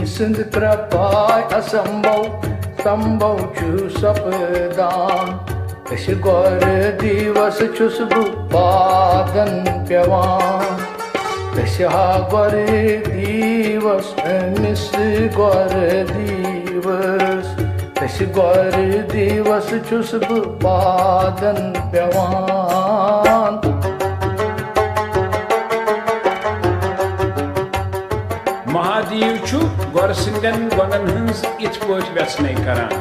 Sindh krapai asambau sambau chu sapdan Esh gor divas chusbu padan pyavan Esh ha gor divas mis gor divas Esh gor divas chusbu padan pyavan Mahadev chu gor sinden gonan hins it poch vesnai karan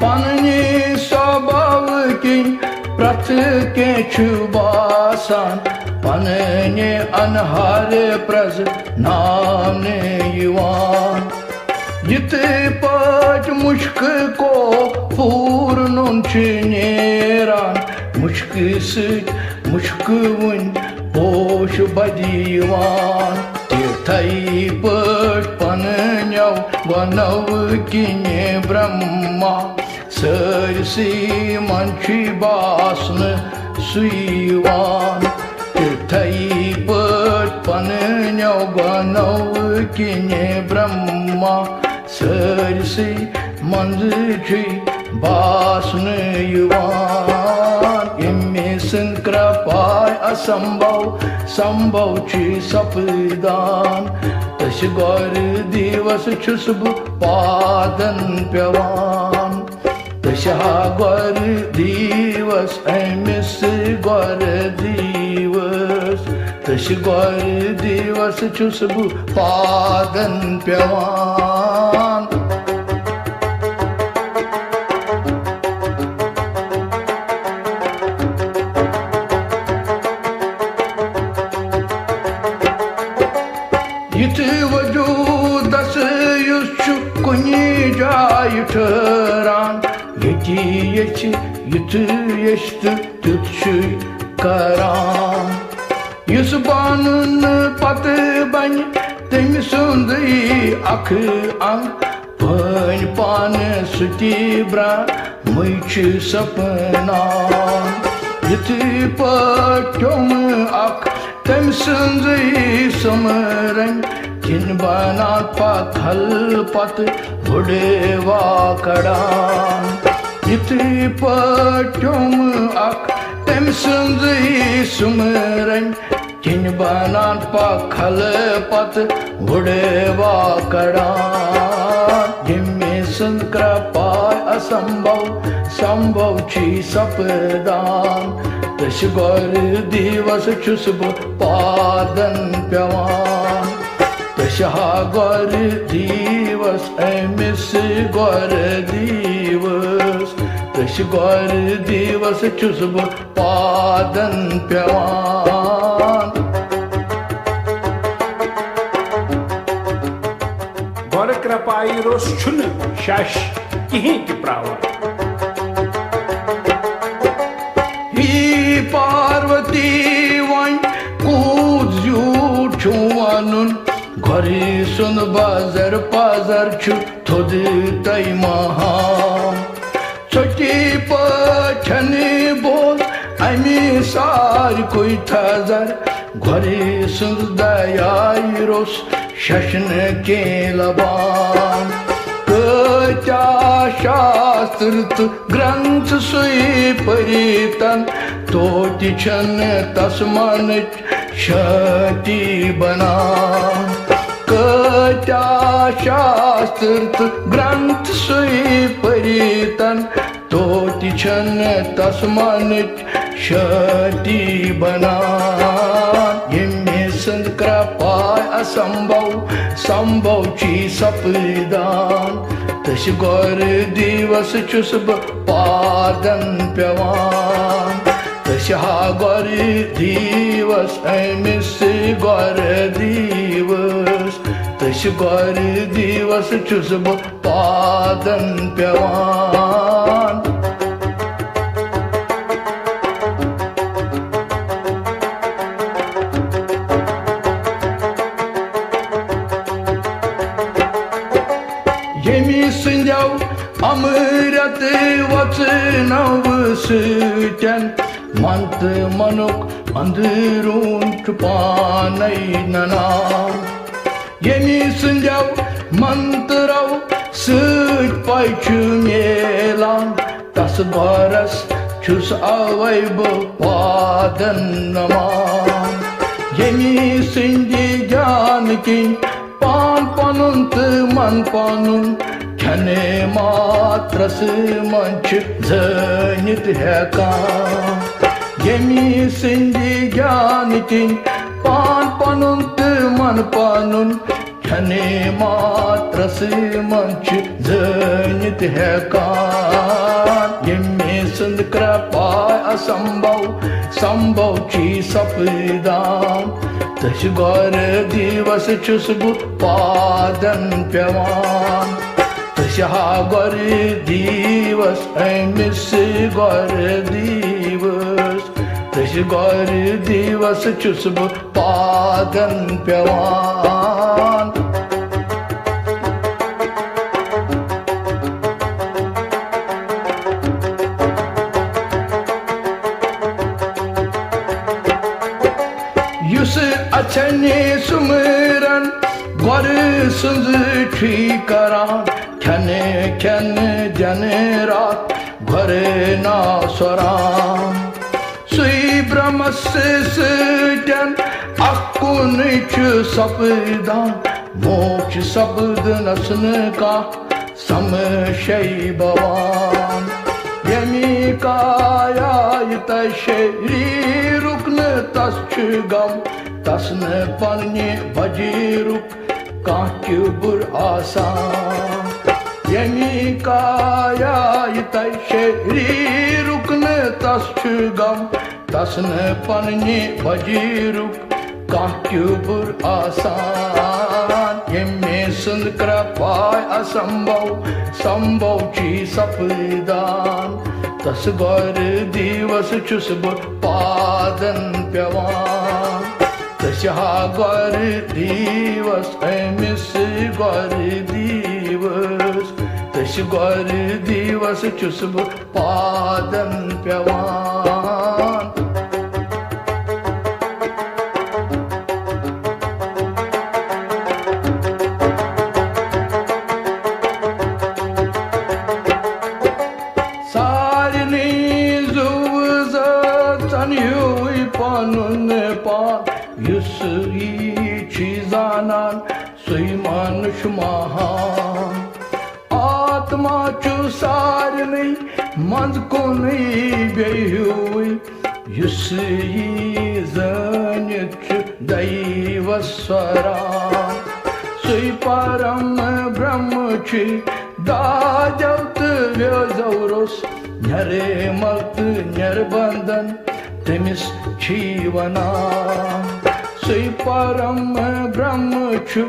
Panni sabhav ki prat ke chubasan Panni anhare praz namne yuvan Yit pach mushk ko purnun chineran Mushk sit mushk vun posh badivan Tirthai pach pananyau banav kine brahma Sarsi manchi basna suivan Tirthai pach pananyau banav kine brahma Sarsi manchi basna yuvan Imme sankrapai asambau sambau chi sapdan Tash gor divas chusbu padan pyavan Tash ha gor divas mis gor divas Tash gor divas chusbu padan pyavan Yit vajudas yuschu kuni jay töran Yeti yechi yit yeşti tutşu karan Yusbanın patı ban temsundi akı an Pan pan suti bra mıçı sapnan Yiti patyom ak temsundi samran Kin banat pakhal pat budeva kadan Yiti patyom ak temsundi sumran Kin banat pakhal pat budeva kadan Gimme sankrapai asambau sambau chi sapdan Tash gor divas chusbu padan pyavan Tash ha gor divas mis gor divas Tash gor divas chusbu padan pyavan gor krapai ros chun shash kihin ki pravan Parvati vain kuz yurt chuanun Ghari sun bazar pazar chu thodi tai maham Choti pachani bol ami sar koi thazar Ghari sun dayai ros shashn ke laban Kacha shastrit granth sui paritan Toti chan tasmanit shati banan Kacha shastrit granth sui paritan Toti chan tasmanit shati banan Yimme sankrapai asambau sambau chi sapdan Tash gor divas chusb padan pyavan Tash ha gor divas mis gor divas Tash gor divas chusb padan pyavan Yemi sindyav amrat vachnav süten Mant manuk andırun çupanay nanam Yemi sıncav mantrav Sıç payçı melan Tas baras çus avay bu padan naman Yemi sindi gyan kin Pan panun tıman panun Kene matrası manç zönit hekan Yemi sindi gyan kin Pan panun tıman panun Kene matrası manç zönit hekan Yemi sind krapay asambhav Sambhav chi sapdam Tash gor divas chusbu padan pyavan Tasha gor divas I miss gor divas Tash gor divas chusbu padan pyavan Yus achane sumran Gor sunz chikaran Kene kene janerat Gor na soran Sui brahmas sjan Akkun chu sapdan Moksh sabdanasn ka Samshay bhavan Yemi kaya yita shri rukn taschgam Tasne panni bajiruk Kahkubur asan Yemi kaya yita shri rukn taschgam Tasne panni bajiruk Kahkubur asan Yemi sind krapay asambhav Sambhav chi sapdan Tas gor divas chusbu padan pyavan Tasha gor divas I miss gor divas Tash gor divas chusbu padan pyavan Panun pan yus chizanan Suymanush mahan Atma chu sarni Manz koni behui Yus zanit daivaswaran Suy param brahmachi Dajavt vyazauros Nyare malt nyarbandan Temis chivana Sui param brahmachu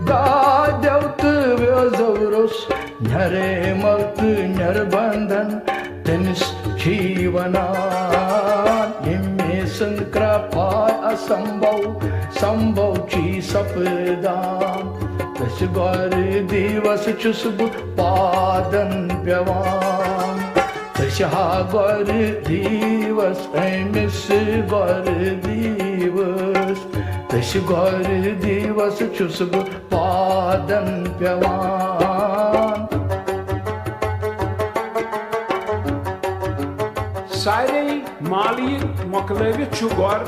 Dajavt vyazauros Nyare malt nyarbandan Temis chivana Yemi sind krapay asambhav Sambhav chi sapdam Tas gor divas chusbu padan pyavan Tasha gor divas I miss gor divas Tash gor divas chusbu padan pyavan Sare mali moklevit chu gor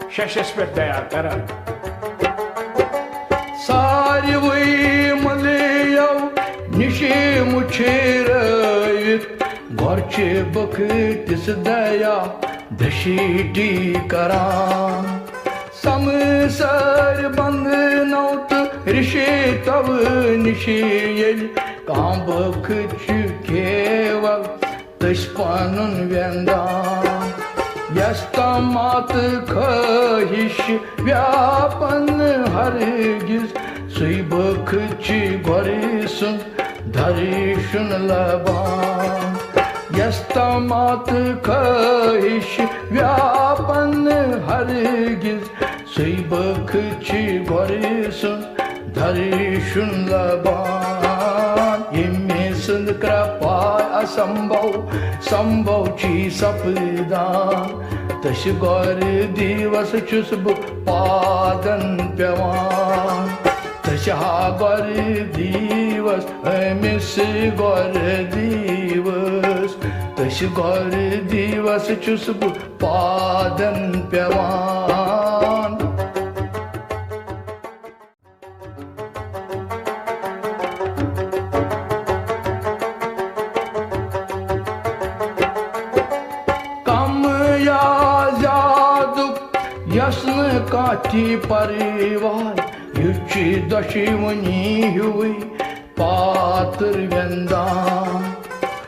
Shashas pet dayar karan Sari vui malayav Nishi muchirayit Gorche baktis daya Dashiti karan Samsar bandnaut Rishi tav nishiyel Kam bakch keval Tashpanun vendan Yastamat khahish Vyapan hargiz Sui bakch gorisun Dharishun laban Yastamat khahish Vyapan hargiz Sui bakch gorisun Dharishun laban Yemi sind krapay asambhav Sambhav chi sapdan Tash gor divas chusbu padan pyavan Taşa gor divas, emis gor divas. Taşı gor divas çus bu padan pevan. Kam ya zaduk yasne kati parivar. Yüçi daşımını hüvi patır vendan.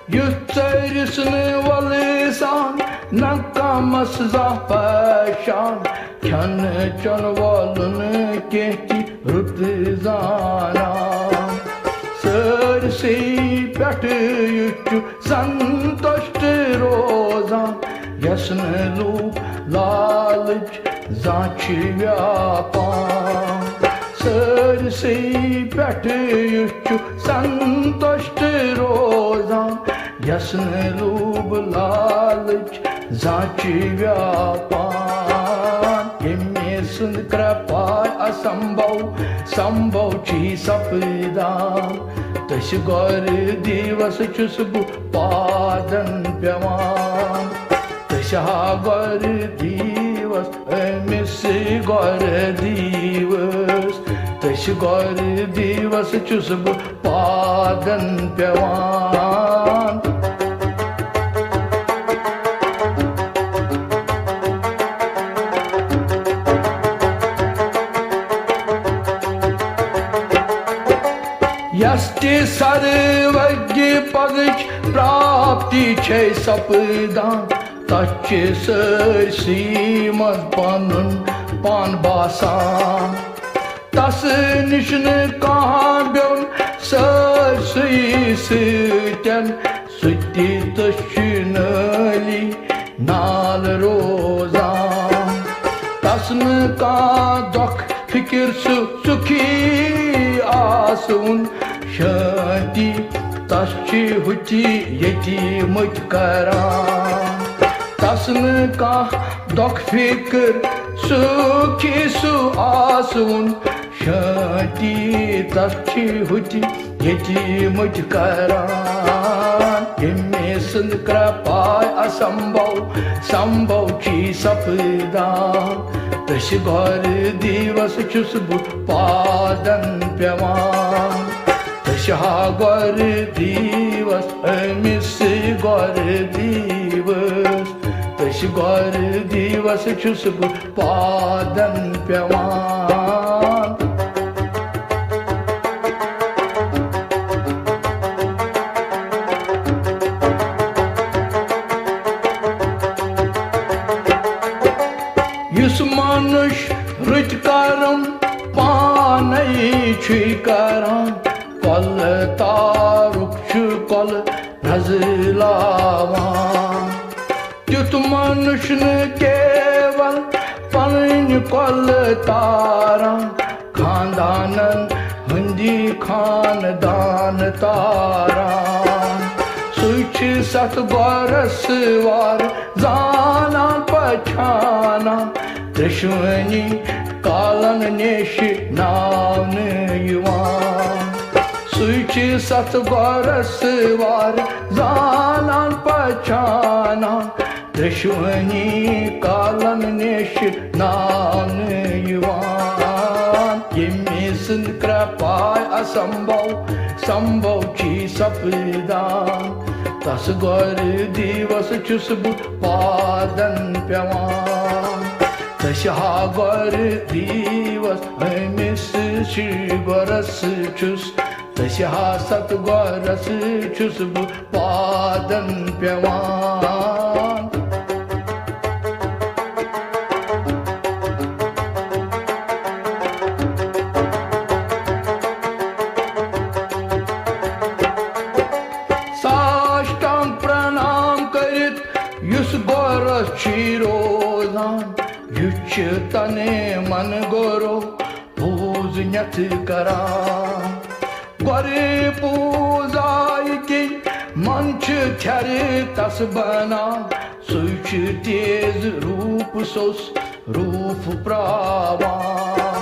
Yütserisini valisan nakamas zahpeşan. Kyanı canvalını kehti rıtızana. Sırsi peti yüçü santoştı rozan. Yasını lup lalıç zaçı yapan. Sırsi peti yüçü santoştı rozan. Yasını lup lalıç zaçı yapan. Yemesin krapay asambau sambauçi sapıdan. Taşı gor divas çus bu padan pevan. Taşa gor divas emis gor divas. Taşı gor divas çus bu padan pevan. Yasti sarvagi pagich prapti çey sapıdan. Taçı sırsimaz panın pan basan. Tası nişini kambiyon sırsı süten. Sütti taşınali nal rozan. Tasını kadak fikir suki asun. Şanti taşçı huti yetimut karan. Tasını kadak fikir suki su asun. Şanti taşçı huti yetimut karan. Yemesin krapay asambau sambauçi sapıdan. Taşı gor divas çus bu padan pevan. Taşa gor divas emis gor divas. Taşı gor divas çus bu padan pevan. Yusmanuş rıtkarım panayı çıkaran. Kol tarukçu kol nazılavan. Yutmanuşunu keval panayı kol taran. Khandanın hindi khandan taran. Suç sat baras var zanan paçanan. Düşmeni kalan neşi navnı yuvan. Suç sat baras var zanan paçanan. Düşmeni kalan neşi navnı yuvan. Yemesin krapay asambau sambauçi sapıdan. Taşı gor divas çus bu padan pevan. Taşa gor divas emis goras çus. Taşa sat goras çus bu padan pevan. Saçtan pranam karit yüz goras çirozan. Yüç tane man goro puz nyat karan. Gori puzay ki manç çeri tas bana. Suç tez rup sos rup pravan.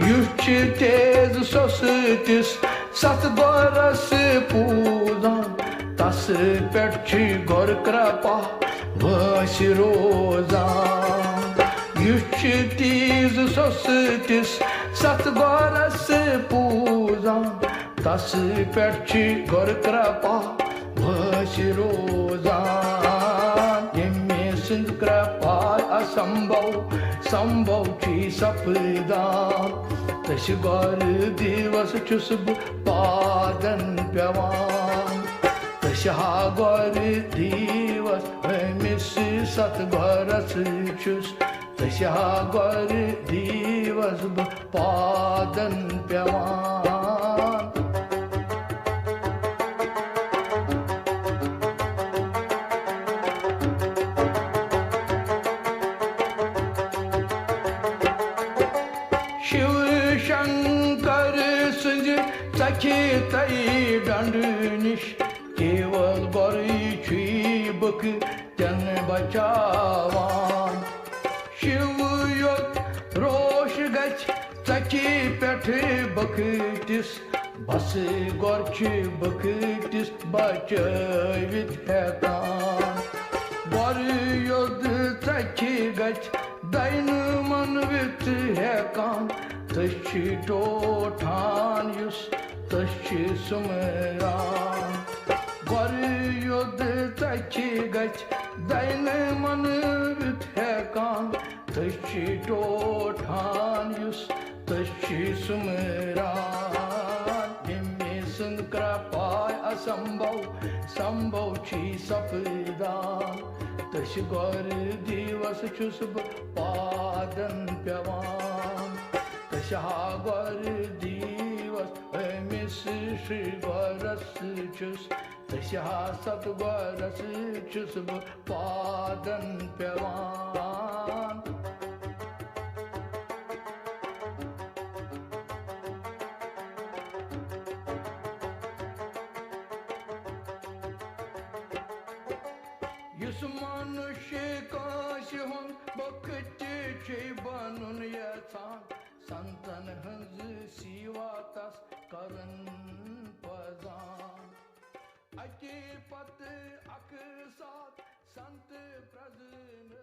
युछ तेज सोसतिस सत गोरस पूजान तस पेट गोर कृपा वस रोजान युछ तेज सोसतिस सत गोरस पूजान तस पेट गोर कृपा वस रोजान यमे सिंध कृपा असंभव संभव छी सपदान तश गौर दिवस छुस पादन पेवान तश हा गौर दिवस मिस सत गौरस छुस तश हा गौर दिवस पादन पेवान शिव शंकर सिंह सखी तई डंड निश केवल गौरी छी बक जन बचावान शिव युत रोश गच सखी पेठ बखटिस बस गोरछ बखटिस बचवित हेकान गौर युद्ध सखी गच दैन मनवित हेकान तशी टोठान युस तशी सुमरान गौर युद्ध तशी गच दैन मनवित हेकान तशी टोठान युस तशी सुमरान यमे सिंध कृपा असंभव संभव छी सपदान तश गौर दिवस छुस पादन पेवान तश हा गौर दिवस मिस श्री गौरस छुस तश हा सत गौरस छुस पादन पेवान युस मनुष्य काश हुन बखट छे बनन यथान संतन हंज सीवा तस करन पजान अके पत अक साथ संत प्रजन